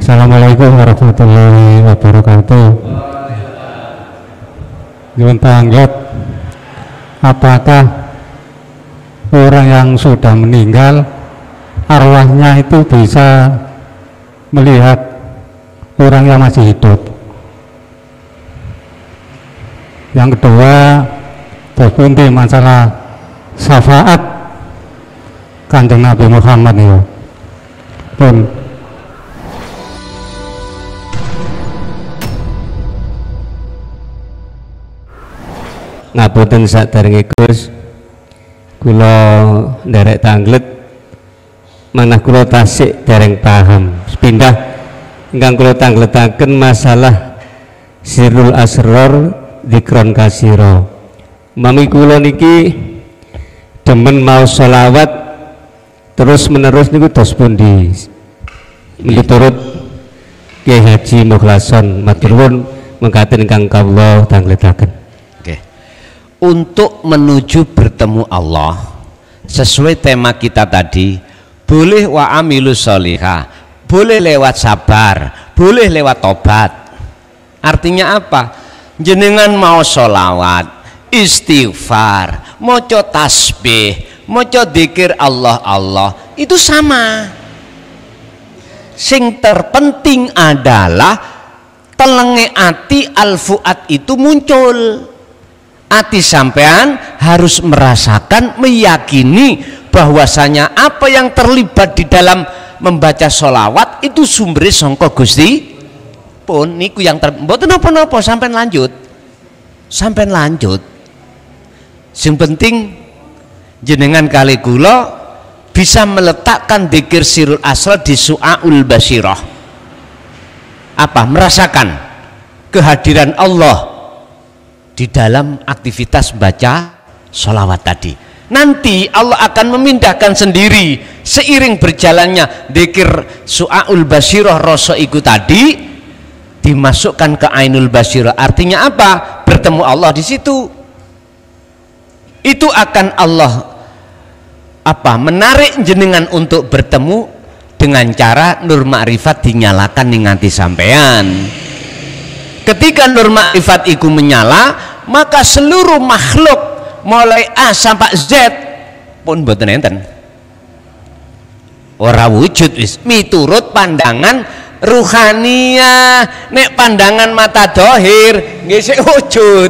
Assalamualaikum warahmatullahi wabarakatuh. Nyuwun tanglet, apakah orang yang sudah meninggal arwahnya itu bisa melihat orang yang masih hidup? Yang kedua, terpunti masalah syafaat Kanjeng Nabi Muhammad ya. Pun ngapunten saderenge Gus, kula nderek tanglet manah kula tasik dereng paham pindah ingkang kula tangletaken masalah sirrul asror dzikron kasira. Mami kula niki demen mau sholawat terus menerus niku dos pundi miturut Kyai Haji Mukhlason matur nuwun mengkaten ingkang kawula tangletaken. Untuk menuju bertemu Allah sesuai tema kita tadi, boleh wa amilu sholihah, boleh lewat sabar, boleh lewat tobat. Artinya apa? Jenengan mau sholawat, istighfar, moco tasbih, moco dzikir Allah itu sama. Sing terpenting adalah telenge ati al-fuad itu muncul. Ati sampean harus merasakan, meyakini bahwasanya apa yang terlibat di dalam membaca sholawat itu sumbernya sangka Gusti pun niku yang mboten napa-napa, sampean lanjut. Sing penting jenengan kali kula bisa meletakkan dzikir sirul asrar di su'aul basyirah. Apa? Merasakan kehadiran Allah di dalam aktivitas baca sholawat tadi. Nanti Allah akan memindahkan sendiri seiring berjalannya dzikir su'aul basyirah rasa iku tadi dimasukkan ke ainul basyirah. Artinya apa? Bertemu Allah di situ. Itu akan Allah menarik jenengan untuk bertemu dengan cara nur ma'rifat dinyalakan ning nganti sampean. Ketika nur ma'rifat iku menyala, maka seluruh makhluk mulai A sampai Z pun mboten enten. Ora wujud wis miturut pandangan ruhaniyah. Nek pandangan mata dohir nggih sik wujud.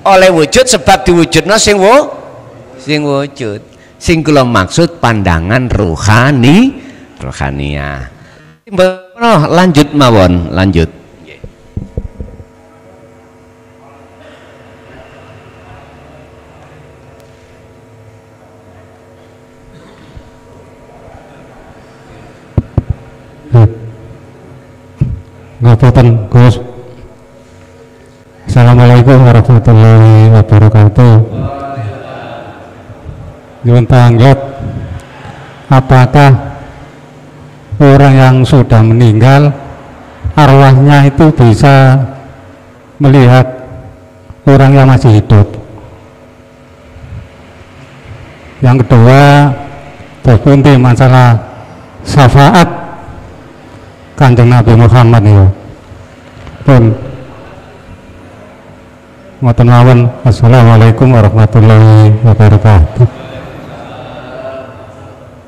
Oleh wujud sebab diwujudna sing wujud. Sing kula maksud pandangan ruhaniyah. Lanjut mawon, lanjut. Ngapunten Gus. Assalamualaikum warahmatullahi wabarakatuh. Nyuwun tanglet, apakah orang yang sudah meninggal arwahnya itu bisa melihat orang yang masih hidup? Yang kedua, terpunti masalah syafaat Kanjeng Nabi Muhammad ya. Pun ngoten mawon. Assalamualaikum warahmatullahi wabarakatuh.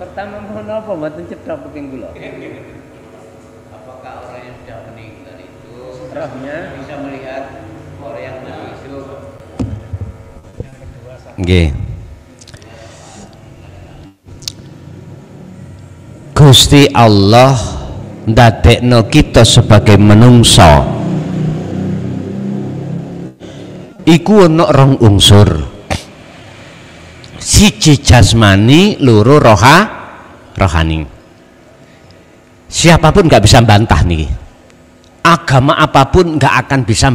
Pertama mohon apa mboten cedhak kuping kula. Apakah orang yang sudah meninggal itu rohnya bisa melihat orang yang masih hidup? Nggih. Gusti Allah ndadekno kita sebagai menungso iku ana rong unsur, siji jasmani, loro rohani. Siapapun nggak bisa bantah nih, agama apapun nggak akan bisa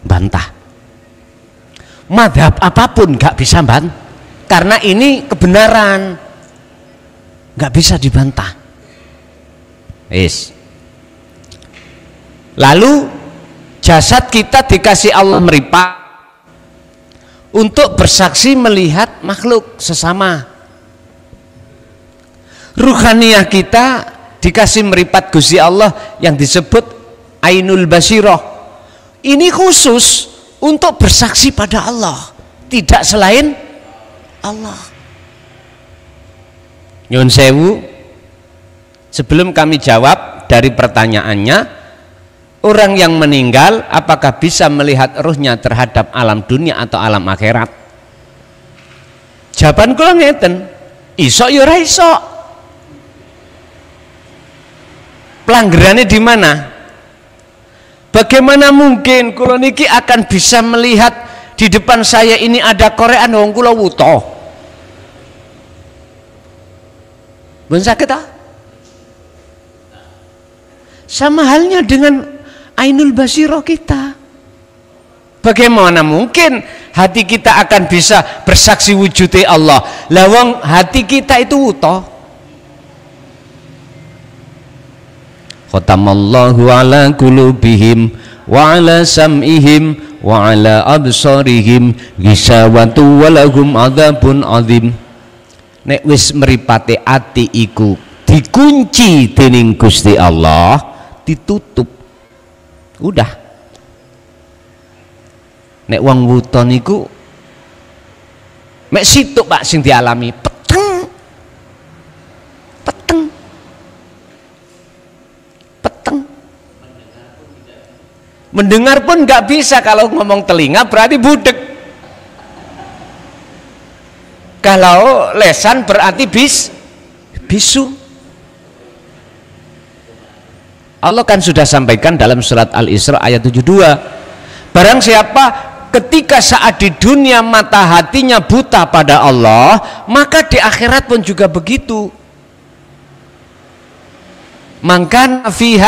bantah, madhab apapun nggak bisa bantah, karena ini kebenaran, nggak bisa dibantah. Lalu jasad kita dikasih Allah meripat untuk bersaksi melihat makhluk sesama. Ruhaniyah kita dikasih meripat Gusti Allah yang disebut Ainul Basirah. Ini khusus untuk bersaksi pada Allah, tidak selain Allah. Nyun sewu, sebelum kami jawab dari pertanyaannya, orang yang meninggal apakah bisa melihat ruhnya terhadap alam dunia atau alam akhirat? Jawaban kula ngeten, iso ya ora iso. Pelanggarannya di mana? Bagaimana mungkin kula niki akan bisa melihat di depan saya ini ada korean wong kula wuta? Ben saged ta? Sama halnya dengan Ainul Basirah kita. Bagaimana mungkin hati kita akan bisa bersaksi wujudnya Allah? Lawang hati kita itu wuta. Khatamallahu ala qulubihim wa ala sam'ihim wa ala absarihim ghishawatu wa lahum adzabun adzim. Nek wis mripate ati iku dikunci dening Gusti Allah, ditutup. Udah. Nek wong wuta niku mek situk Pak sing dialami peteng. Peteng. Peteng. Mendengar pun nggak bisa, kalau ngomong telinga berarti budek. Kalau lesan berarti bisu. Allah kan sudah sampaikan dalam surat Al-Isra ayat 72, barang siapa ketika saat di dunia mata hatinya buta pada Allah, maka di akhirat pun juga begitu. Mangkan fi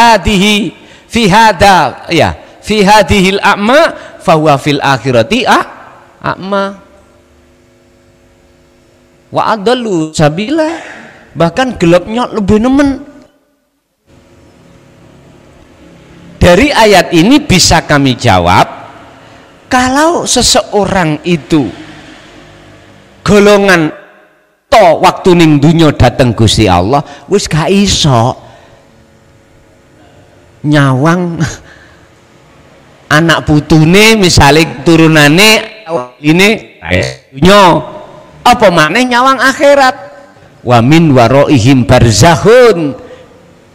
hadhil a'ma fahuwa fil akhirati a'ma wa adallu sabila, bahkan gelapnya lebih nemen. Dari ayat ini bisa kami jawab, kalau seseorang itu golongan to waktu ning dunya dateng Gusti Allah wis gak iso nyawang anak putune, misalnya turunane ini dunya, apa maneh nyawang akhirat. Wa min waraihim barzakhun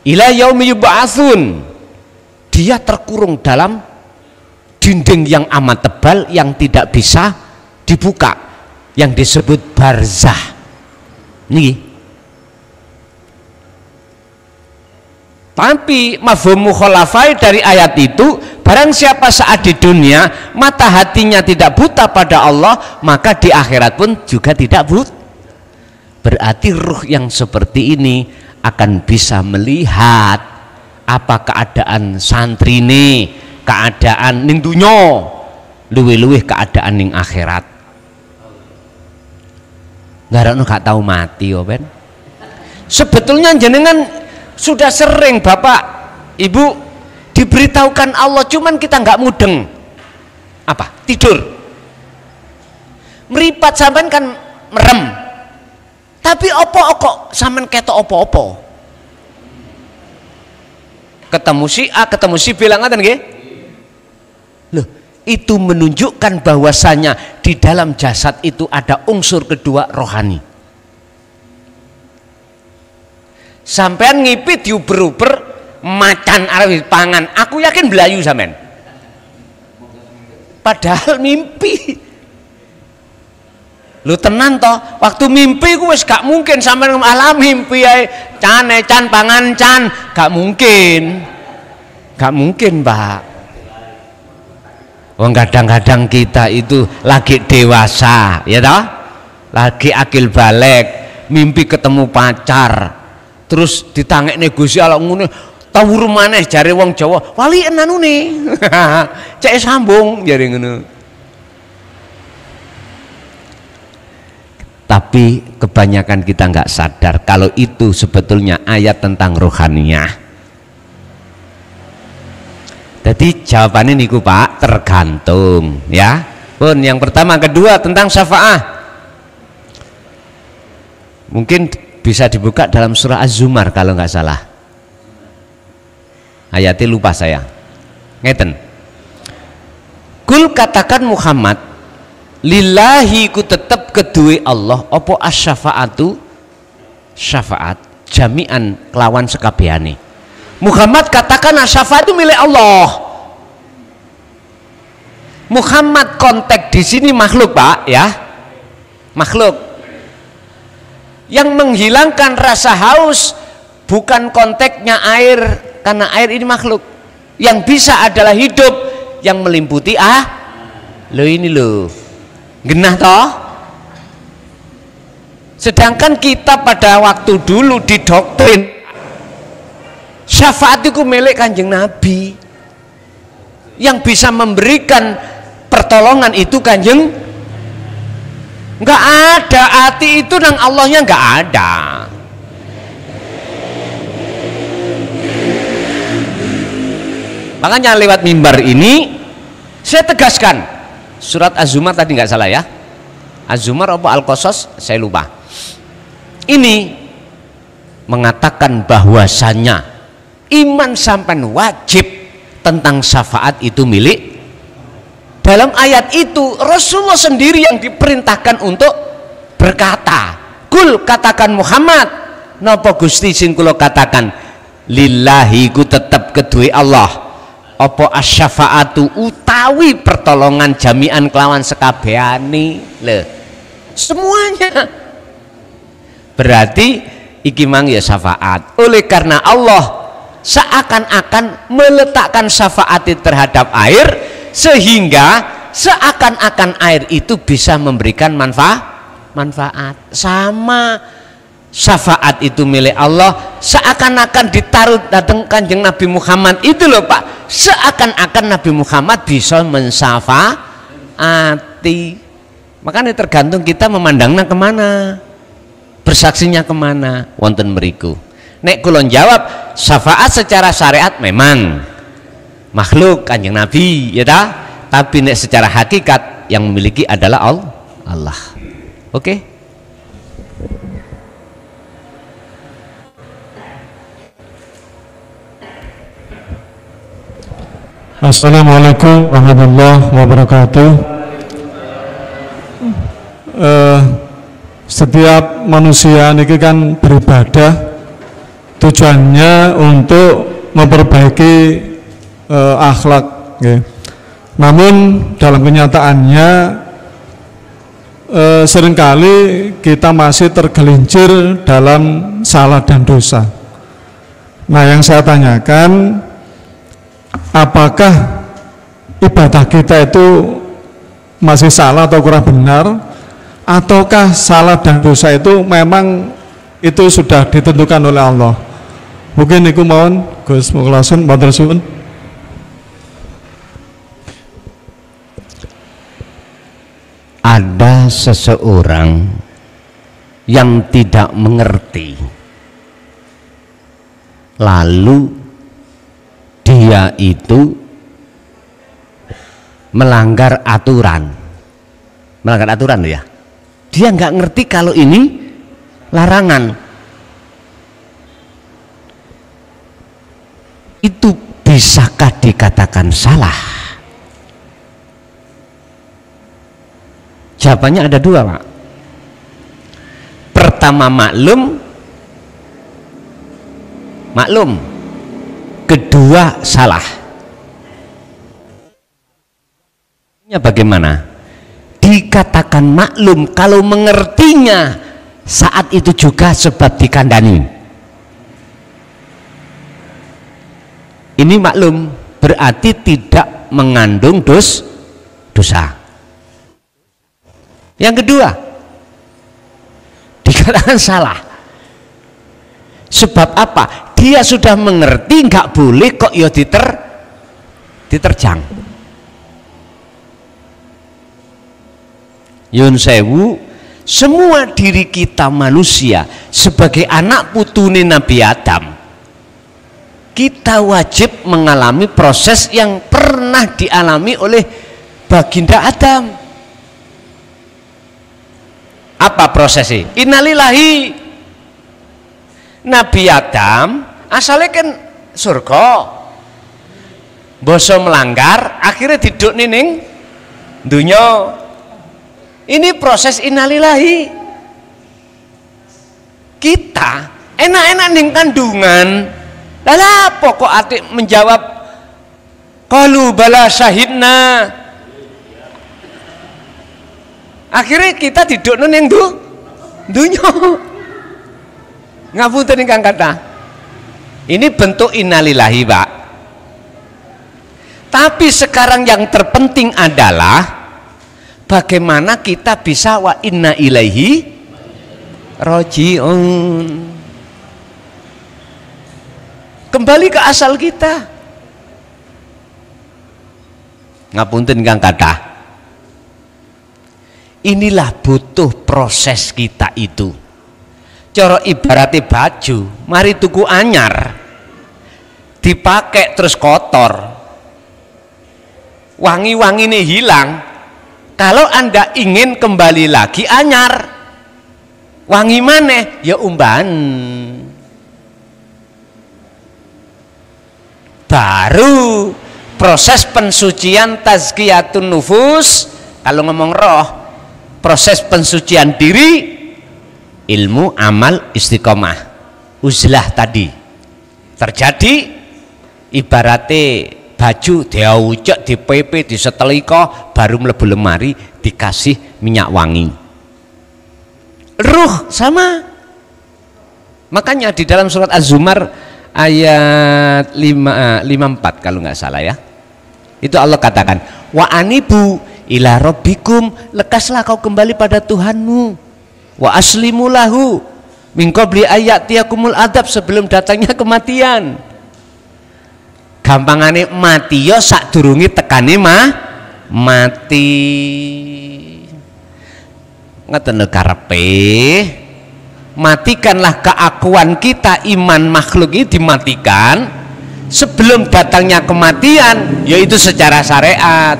ila yaumi yub'atsun. Dia terkurung dalam dinding yang amat tebal yang tidak bisa dibuka, yang disebut barzah. Nih. Tapi mafhum mukhalafai dari ayat itu, barang siapa saat di dunia mata hatinya tidak buta pada Allah, maka di akhirat pun juga tidak buta. Berarti ruh yang seperti ini akan bisa melihat apa keadaan santri ini, keadaan ning dunya, luwih-luwih keadaan ning akhirat. Ngarakno gak tahu mati yo Ben. Sebetulnya jenengan sudah sering Bapak Ibu diberitahukan Allah, cuman kita nggak mudeng. Apa? Tidur. Meripat sampean kan merem. Tapi opo kok sampean ketok opo-opo? Ketemu si A, ketemu si B, ngatan nggih? Loh, itu menunjukkan bahwasanya di dalam jasad itu ada unsur kedua, rohani. Sampean ngipit diuber-uber macan arep pangan, aku yakin belayu sampean. Padahal mimpi. Lu tenan toh, waktu mimpi ku wis gak mungkin sampean alam mimpi ae can pangan can, gak mungkin. Gak mungkin, Pak. Wong kadang-kadang kita itu lagi dewasa, ya toh? Lagi akil balik, mimpi ketemu pacar. Terus ditangekne Gusti Allah ngene, tawur maneh jare wong Jawa, wali enanune. Cek sambung jare ngono. Tapi kebanyakan kita nggak sadar kalau itu sebetulnya ayat tentang rohaniyah. Jadi jawabannya niku Pak, tergantung ya. Pun yang pertama, kedua tentang syafaah. Mungkin bisa dibuka dalam surah Az-Zumar kalau nggak salah. Ayatnya lupa saya. Ngeten. Kul katakan Muhammad, lillahi ku tetep kedue Allah apa asyafaatu syafaat jami'an kelawan sekabehane. Muhammad katakan syafaat itu milik Allah. Muhammad konteks di sini makhluk, Pak, ya. Makhluk. Yang menghilangkan rasa haus bukan konteksnya air, karena air ini makhluk. Yang bisa adalah hidup yang melimputi lo ini lo genah toh. Sedangkan kita pada waktu dulu didoktrin syafaat itu milik Kanjeng Nabi. Yang bisa memberikan pertolongan itu Kanjeng, nggak ada hati itu nang Allahnya nggak ada. Makanya lewat mimbar ini saya tegaskan surat Az-Zumar tadi nggak salah ya, Az-Zumar apa Al-Qasas saya lupa. Ini mengatakan bahwasannya iman sampai wajib tentang syafaat itu milik. Dalam ayat itu Rasulullah sendiri yang diperintahkan untuk berkata, kul katakan Muhammad, napa Gusti sing kula katakan, lillahi ku tetep kedue Allah apa asyafaatu utawi pertolongan jami'an kelawan sekabehane. Le semuanya berarti iki mang ya syafaat. Oleh karena Allah seakan-akan meletakkan syafaat terhadap air sehingga seakan-akan air itu bisa memberikan manfaat. Sama syafaat itu milik Allah seakan-akan ditaruh datang Kanjeng Nabi Muhammad itu loh Pak, seakan-akan Nabi Muhammad bisa mensyafaati. Makanya tergantung kita memandangnya kemana, bersaksinya kemana. Wonten meriku nek kulon jawab syafaat secara syariat memang makhluk Kanjeng Nabi ya dah, tapi nek secara hakikat yang memiliki adalah Allah. Oke? Assalamualaikum warahmatullahi wabarakatuh. Setiap manusia ini kan beribadah tujuannya untuk memperbaiki akhlak, okay. Namun dalam kenyataannya seringkali kita masih tergelincir dalam salah dan dosa. Nah, yang saya tanyakan, apakah ibadah kita itu masih salah atau kurang benar, ataukah salah dan dosa itu memang itu sudah ditentukan oleh Allah? Mungkin iku mohon Gus Mukhlasun matur suwun. Ada seseorang yang tidak mengerti, lalu dia itu melanggar aturan ya. Dia nggak ngerti kalau ini larangan. Itu bisakah dikatakan salah? Jawabannya ada dua, Pak. Pertama maklum, kedua salah. Bagaimana? Dikatakan maklum kalau mengertinya saat itu juga sebab dikandani. Ini maklum berarti tidak mengandung dosa. Yang kedua, dikatakan salah. Sebab apa? Dia sudah mengerti nggak boleh kok ya diterjang. Yun sewu, semua diri kita manusia sebagai anak putune Nabi Adam, kita wajib mengalami proses yang pernah dialami oleh baginda Adam. Apa prosesnya? Innalillahi, Nabi Adam asalnya kan surga, boso melanggar, akhirnya diduk ning dunya. Ini proses innalillahi. Kita enak-enak ning kandungan, lah apa kok atik menjawab qalu bala syahidna. Akhirnya kita diduk ning dunya. Ngapunten ingkang kathah. Ini bentuk innalillahi, Pak. Tapi sekarang yang terpenting adalah bagaimana kita bisa wa inna ilaihi raji'un. Kembali ke asal kita. Ngapunten ingkang kathah. Inilah butuh proses kita itu. Cara ibaratnya baju, mari tuku anyar, dipakai terus kotor, wangi-wangi ini hilang. Kalau Anda ingin kembali lagi anyar, wangi maneh ya umban. Baru proses pensucian tazkiyatun nufus. Kalau ngomong roh, proses pensucian diri, ilmu, amal, istiqomah, uzlah tadi terjadi. Ibaratnya baju diaucek, dipepe, disetelika, baru mlebu lemari, dikasih minyak wangi. Ruh sama. Makanya di dalam surat Az-Zumar ayat 54 kalau nggak salah ya, itu Allah katakan wa anibu ila rabbikum, lekaslah kau kembali pada Tuhanmu, wa aslimu lahu min qabli ayatiyakumul adab, sebelum datangnya kematian. Gampangane mati yo sadurunge tekane mati. Ngoten lho karepe. Matikanlah keakuan kita, iman makhluk ini dimatikan sebelum datangnya kematian, yaitu secara syariat.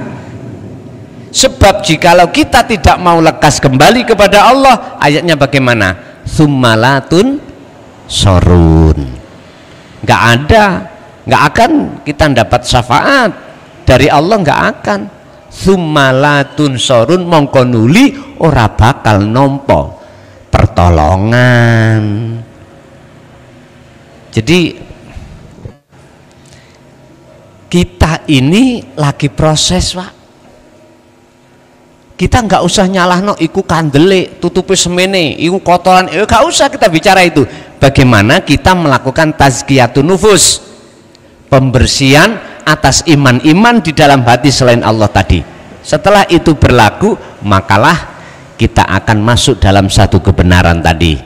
Sebab jikalau kita tidak mau lekas kembali kepada Allah, ayatnya bagaimana? Summalatun sorun. Nggak ada, nggak akan kita dapat syafaat dari Allah, nggak akan. Summalatun sorun, mongko nuli ora bakal nompo pertolongan. Jadi kita ini lagi proses, Pak. Kita nggak usah nyalahno iku kandele, tutupi semene, iku kotoran, nggak usah kita bicara itu. Bagaimana kita melakukan tazkiyatun nufus, pembersihan atas iman-iman di dalam hati selain Allah tadi. Setelah itu berlaku, makalah kita akan masuk dalam satu kebenaran tadi,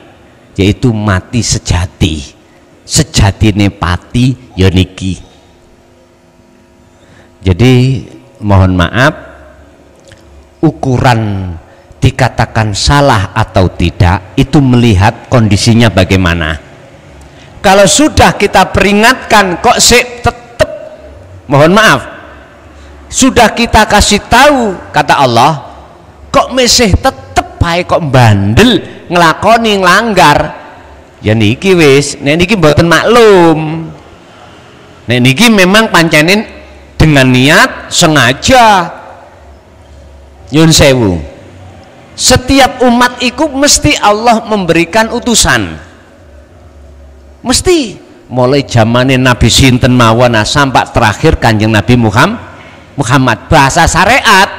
yaitu mati sejati. Sejatine pati yoniki. Jadi mohon maaf, ukuran dikatakan salah atau tidak itu melihat kondisinya bagaimana. Kalau sudah kita peringatkan kok tetap, mohon maaf, sudah kita kasih tahu, kata Allah, kok mesih tetep ae kok bandel ngelakoni nglanggar, ya niki wis, nek niki mboten maklum, nek niki memang pancenin dengan niat sengaja. Nyun sewu, setiap umat iku mesti Allah memberikan utusan, mesti mulai zamane Nabi sinten mawon sampai terakhir Kanjeng Nabi Muhammad. Bahasa syariat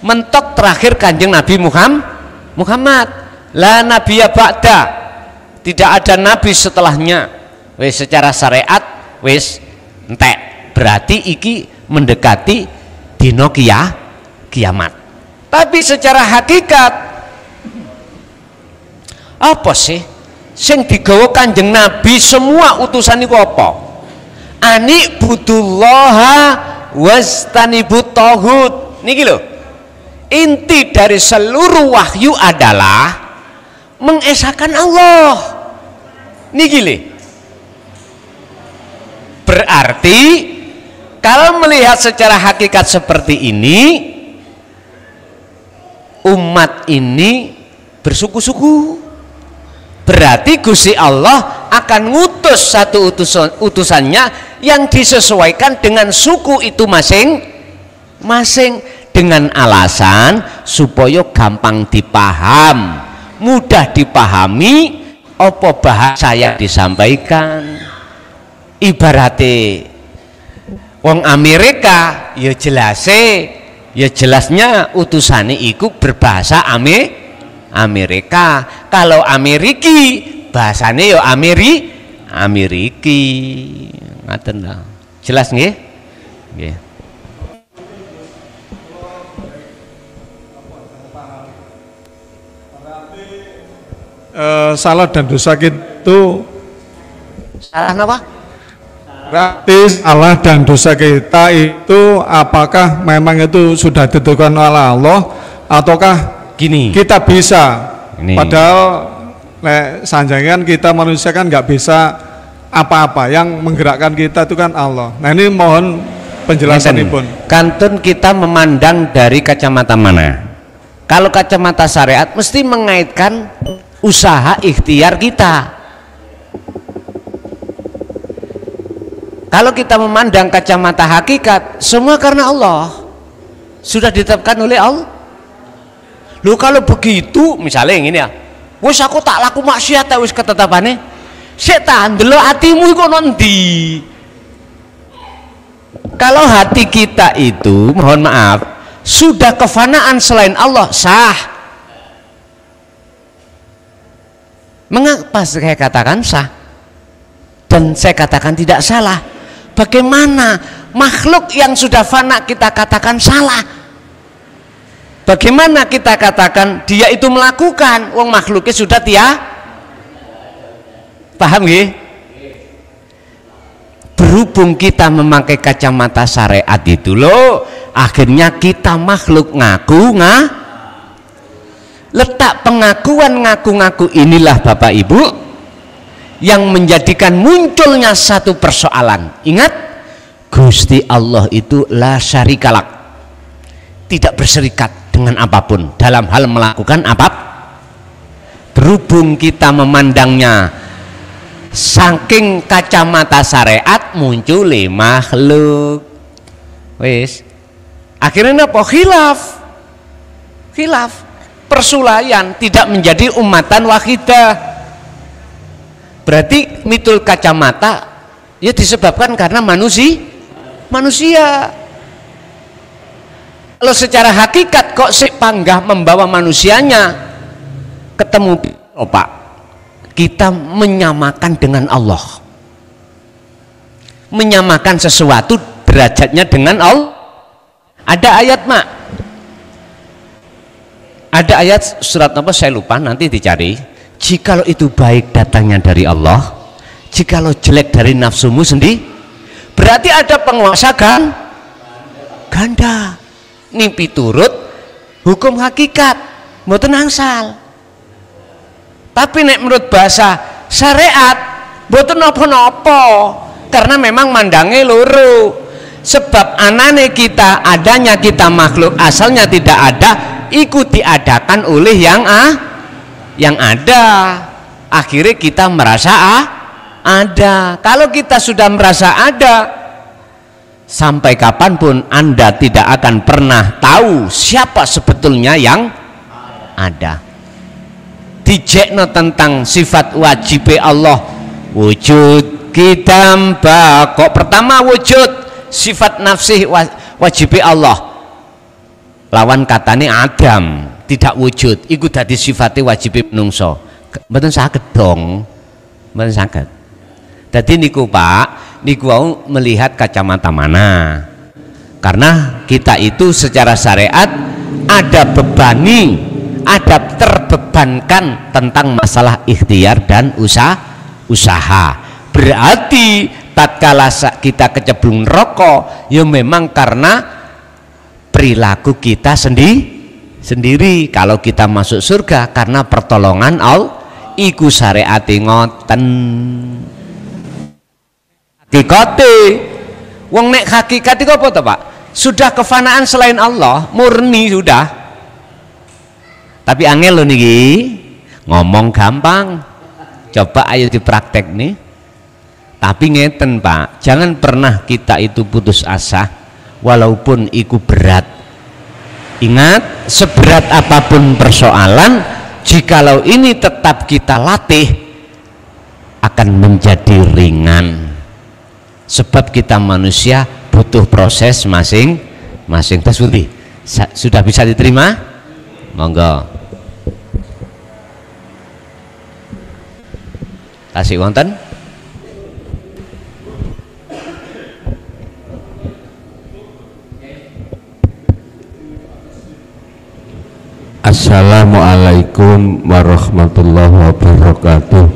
mentok terakhir Kanjeng Nabi Muhammad. La nabiyya ba'da, tidak ada nabi setelahnya. Wis secara syariat wis entek, berarti iki mendekati dino kiamat. Tapi secara hakikat apa sih sing digawa Kanjeng Nabi semua utusan iku apa? Ani budullaha wastanibut taghut. Niki lho, inti dari seluruh wahyu adalah mengesahkan Allah. Niki lho. Berarti kalau melihat secara hakikat seperti ini, umat ini bersuku-suku. Berarti Gusti Allah akan ngutus satu utusannya yang disesuaikan dengan suku itu masing-masing, dengan alasan supaya gampang dipaham, mudah dipahami apa bahasa yang disampaikan. Ibaratnya wong Amerika ya jelasnya utusane iku berbahasa Amerika. Kalau Ameriki bahasane ya Ameriki. Ngaten lah. Jelas nggih? Nggih. Salah dan dosa itu Salah apa? berarti salah dan dosa kita itu apakah memang itu sudah ditentukan oleh Allah ataukah Gini. kita bisa Ini. padahal sanjangan kita manusia kan nggak bisa apa-apa, yang menggerakkan kita itu kan Allah. Nah ini mohon penjelasan Ibun. Kantun kita memandang dari kacamata mana? Kalau kacamata syariat mesti mengaitkan usaha ikhtiar kita. Kalau kita memandang kacamata hakikat, semua karena Allah, sudah ditetapkan oleh Allah. Loh kalau begitu, misalnya yang ini ya, wis aku tak laku maksiat wis ketetapane, setan delok hatimu iku nanti. Kalau hati kita itu, mohon maaf, sudah kefanaan selain Allah, sah. Mengapa saya katakan sah dan saya katakan tidak salah? Bagaimana makhluk yang sudah fana kita katakan salah? Bagaimana kita katakan dia itu melakukan? Wong makhluknya sudah paham nggih? Berhubung kita memakai kacamata syariat itu loh, akhirnya kita makhluk ngaku letak pengakuan ngaku-ngaku inilah Bapak Ibu yang menjadikan munculnya satu persoalan. Ingat, Gusti Allah itu la syarikalak, tidak berserikat dengan apapun dalam hal melakukan apapun. Berhubung kita memandangnya saking kacamata syariat, muncul makhluk. Wis akhirnya apa? Khilaf, persulayan, tidak menjadi umatan wahidah. Berarti mitul kacamata ya disebabkan karena manusia. Kalau secara hakikat kok si panggah membawa manusianya ketemu Pak, kita menyamakan dengan Allah, menyamakan sesuatu derajatnya dengan Allah. Ada ayat ada ayat surat apa saya lupa, nanti dicari. Jikalau itu baik datangnya dari Allah, jikalau jelek dari nafsumu sendiri, berarti ada penguasa ganda. Ini piturut hukum hakikat, mboten angsal. Tapi nek menurut bahasa syariat mboten napa-napa, karena memang mandange loro. Sebab anane kita, adanya kita makhluk asalnya tidak ada, ikut diadakan oleh yang ada. Akhirnya kita merasa ada. Kalau kita sudah merasa ada, sampai kapanpun Anda tidak akan pernah tahu siapa sebetulnya yang ada. Dijekno tentang sifat wajib Allah, wujud kita kok pertama wujud sifat nafsih wajib Allah, lawan katane Adam tidak wujud, iku dadi sifate wajib menungso. Mboten saged dong, mboten saged. Dadi niku Pak, niku wau melihat kacamata mana. Karena kita itu secara syariat ada ada terbebankan tentang masalah ikhtiar dan usaha. Berarti tatkala kita kecemplung rokok, ya memang karena perilaku kita sendiri. Kalau kita masuk surga karena pertolongan Allah, iku syariate ngoten. Hakikate wong nek hakikat iku apa to Pak? Sudah kefanaan selain Allah, murni sudah. Tapi angel lho niki, ngomong gampang, Coba ayo dipraktek nih. Tapi ngeten Pak, jangan pernah kita itu putus asa walaupun iku berat. Ingat, seberat apapun persoalan, jikalau ini tetap kita latih akan menjadi ringan. Sebab kita manusia butuh proses masing-masing. Tasbih sudah bisa diterima? Monggo. Tasik wonten? Assalamualaikum warahmatullahi wabarakatuh.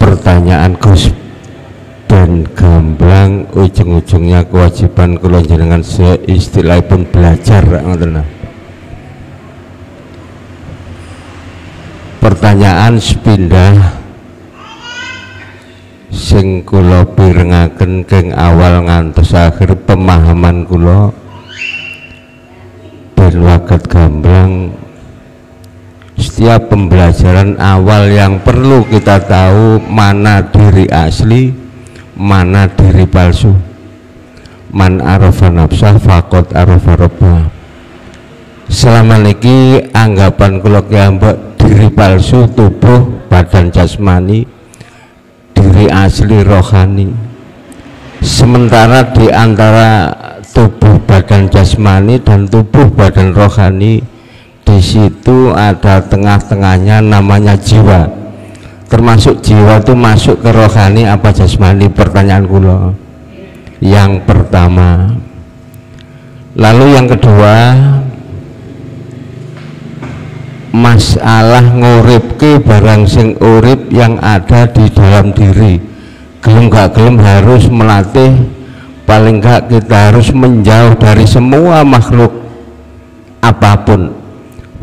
Pertanyaan Gus dan gamblang ujung-ujungnya kewajiban kula jenengan seistilahipun belajar ngoten. Pertanyaan sepindah sing kula pirengaken keng awal ngantos akhir pemahaman kula ben waget gamblang. Setiap pembelajaran awal yang perlu kita tahu mana diri asli, mana diri palsu. Man arafa nafsah faqad arafa rabbah. Selama niki anggapan kula kiambak diri palsu tubuh badan jasmani, diri asli rohani. Sementara di antara tubuh badan jasmani dan tubuh badan rohani, di situ ada tengah-tengahnya namanya jiwa. Termasuk jiwa itu masuk ke rohani apa jasmani? Pertanyaan kula. Yang pertama. Lalu yang kedua, masalah nguripke barang sing urip yang ada di dalam diri. Gelem gak gelem harus melatih, paling gak kita harus menjauh dari semua makhluk apapun.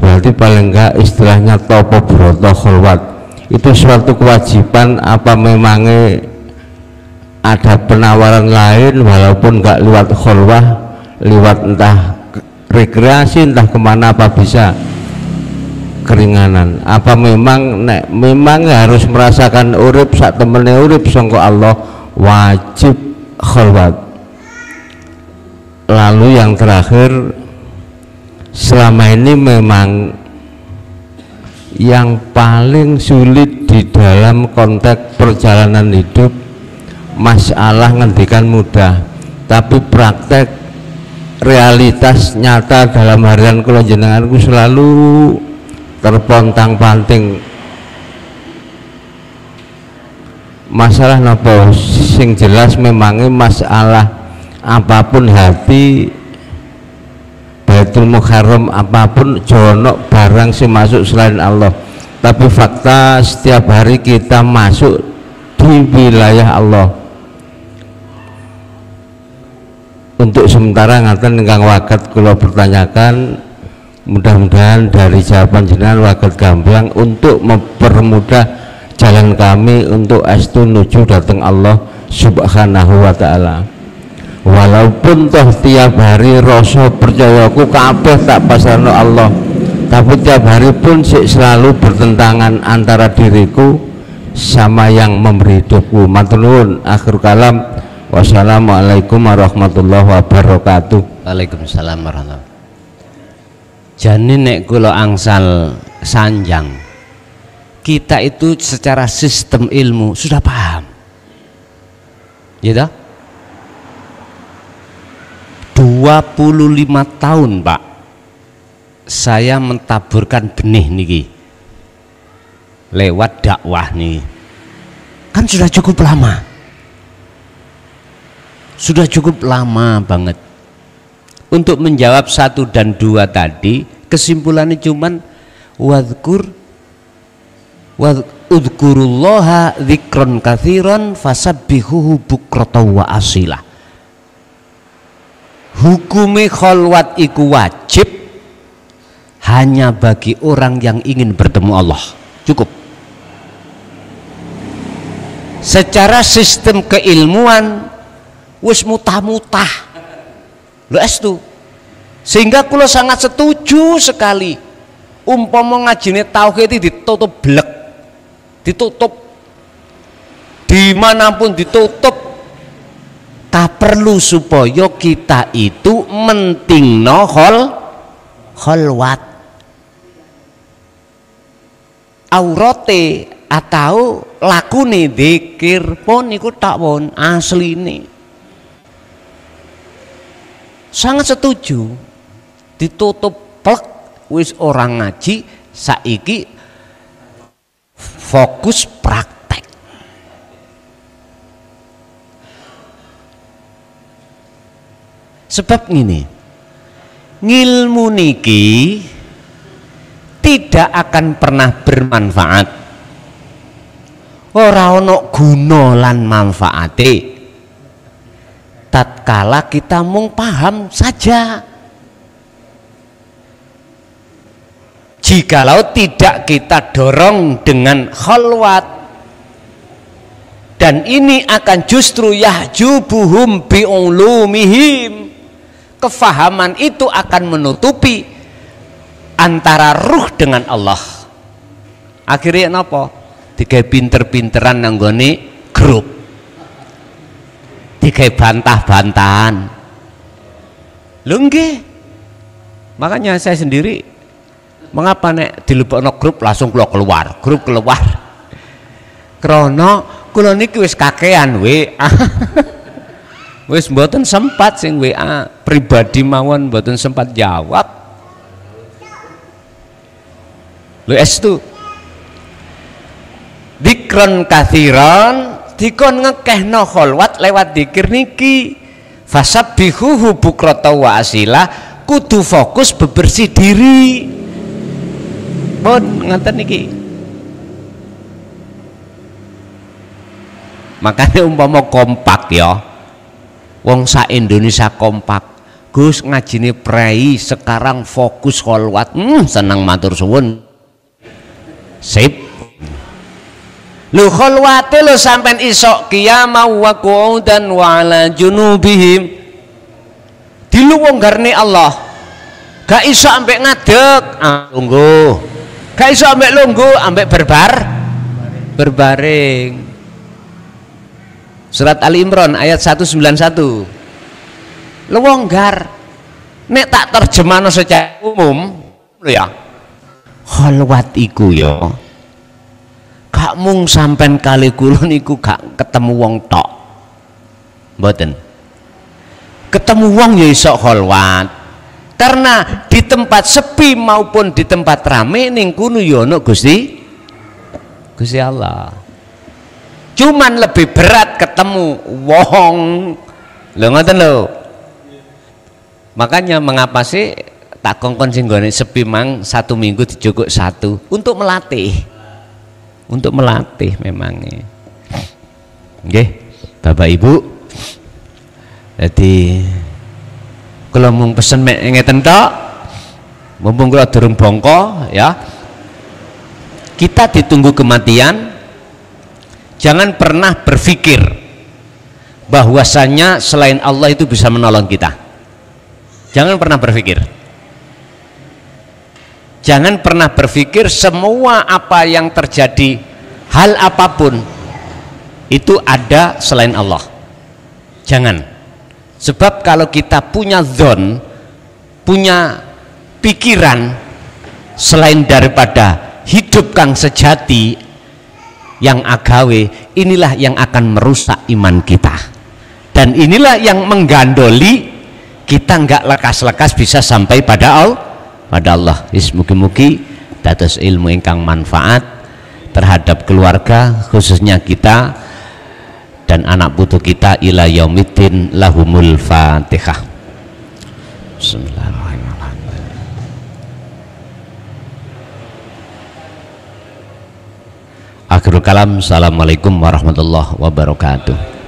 Berarti paling enggak istilahnya topo broto kholwat itu suatu kewajiban apa memangnya ada penawaran lain walaupun enggak lewat kholwah, lewat entah rekreasi entah kemana apa bisa keringanan, apa memang harus merasakan urip sak temene urip sangka Allah wajib kholwat. Lalu yang terakhir, selama ini memang yang paling sulit di dalam konteks perjalanan hidup masalah ngendikan mudah, tapi praktek realitas nyata dalam harian kula jenenganku selalu terpontang-panting. Masalah napa sing jelas memangnya masalah apapun hati Baitul Muharram apapun jono barang sih masuk selain Allah, tapi fakta setiap hari kita masuk di wilayah Allah. Untuk sementara ngaten ingkang waget kula pertanyakan, mudah-mudahan dari jawaban jenengan waget gamblang untuk mempermudah jalan kami untuk astu nuju datang Allah Subhanahu wa ta'ala. Walaupun toh tiap hari rasa percayaku kabeh tak pasrahno Allah, tapi tiap hari pun selalu bertentangan antara diriku sama yang memberi hidupku. Matur nuwun. Akhir kalam, wassalamualaikum warahmatullahi wabarakatuh. Waalaikumsalam warahmatullahi wabarakatuh. Jane nek kula angsal sanjang, kita itu secara sistem ilmu sudah paham, gitu. 25 tahun Pak saya mentaburkan benih niki lewat dakwah nih, kan sudah cukup lama banget untuk menjawab 1 dan 2 tadi. Kesimpulannya cuman udzurullaha dzikron katsiran fasabbihuhu bukratan wa asila. Hukume kholwat iku wajib hanya bagi orang yang ingin bertemu Allah, cukup. Secara sistem keilmuan wis mutah-mutah lho estu Sehingga kula sangat setuju sekali umpama ngajine tauhid ditutup blek, ditutup dimanapun ditutup, tak perlu supaya kita itu mentingno kholwat aurate atau lakune dzikir pun niku tak pun asline sangat setuju ditutup plek wis orang ngaji saiki fokus praktek. Sebab ngene, ngilmu niki tidak akan pernah bermanfaat, ora ono guna lan manfaate tatkala kita mung paham saja. Jikalau tidak kita dorong dengan khalwat, dan ini akan justru yahjubuhum bi'ulumihim, kefahaman itu akan menutupi antara ruh dengan Allah. Akhirnya napa? Digawe pinter-pinteran nanggone grup, digawe bantah-bantahan. Lho nggih, makanya saya sendiri mengapa nek dilebokno grup langsung kula keluar, grup keluar. Krana kula niki wis kakean WA. Wis mboten sempat sing WA pribadi mawon mboten sempat jawab. Lho estu. Dikron kathiran dikon ngekehno kholwat lewat dzikir niki. Fasabbihuhu bukrata wa asila, kudu fokus bebersih diri. Pun ngaten niki. Makanya umpama kompak ya, wong sak Indonesia kompak, Gus ngajine prei sekarang fokus kholwat, senang matur suwun. Sip. Lu kholwate lu sampean isok qiyamah wa qu'udan wa ala junubihim. Diluwunggarne Allah. Gak iso ambek ngadeg, lungguh. Gak iso ambek lungguh, ambek berbaring. Surat Ali Imran ayat 191. Longgar. Nek tak terjemahno secara umum, lho ya. Khalwat iku ya. Gak mung sampean kali kula niku gak ketemu wong tok. Mboten. Ketemu wong ya iso khalwat. Karena di tempat sepi maupun di tempat rame ning kuno ya ono Gusti Allah. Cuman lebih berat ketemu wong. Lho ngoten lho. Makanya mengapa sih tak kongkon sing gone sepi mang 1 minggu dijogok 1 untuk melatih. Untuk melatih memangnya. Nggih, Bapak Ibu. Jadi kalau mau pesen mek ngeten tok, mumpung kula durung bongko ya. Kita ditunggu kematian. Jangan pernah berpikir bahwasanya selain Allah itu bisa menolong kita. Jangan pernah berpikir. Jangan pernah berpikir semua apa yang terjadi, hal apapun itu ada selain Allah. Jangan. Sebab kalau kita punya zon, punya pikiran selain daripada hidup kang sejati yang agawe, inilah yang akan merusak iman kita. Dan inilah yang menggandoli kita nggak lekas-lekas bisa sampai pada Allah. Mugi-mugi dados ilmu ingkang manfaat terhadap keluarga, khususnya kita dan anak putu kita ila yaumiddin. Lahumul Fatihah. Bismillahirrahmanirrahim. Akhirul kalam. Assalamualaikum warahmatullahi wabarakatuh.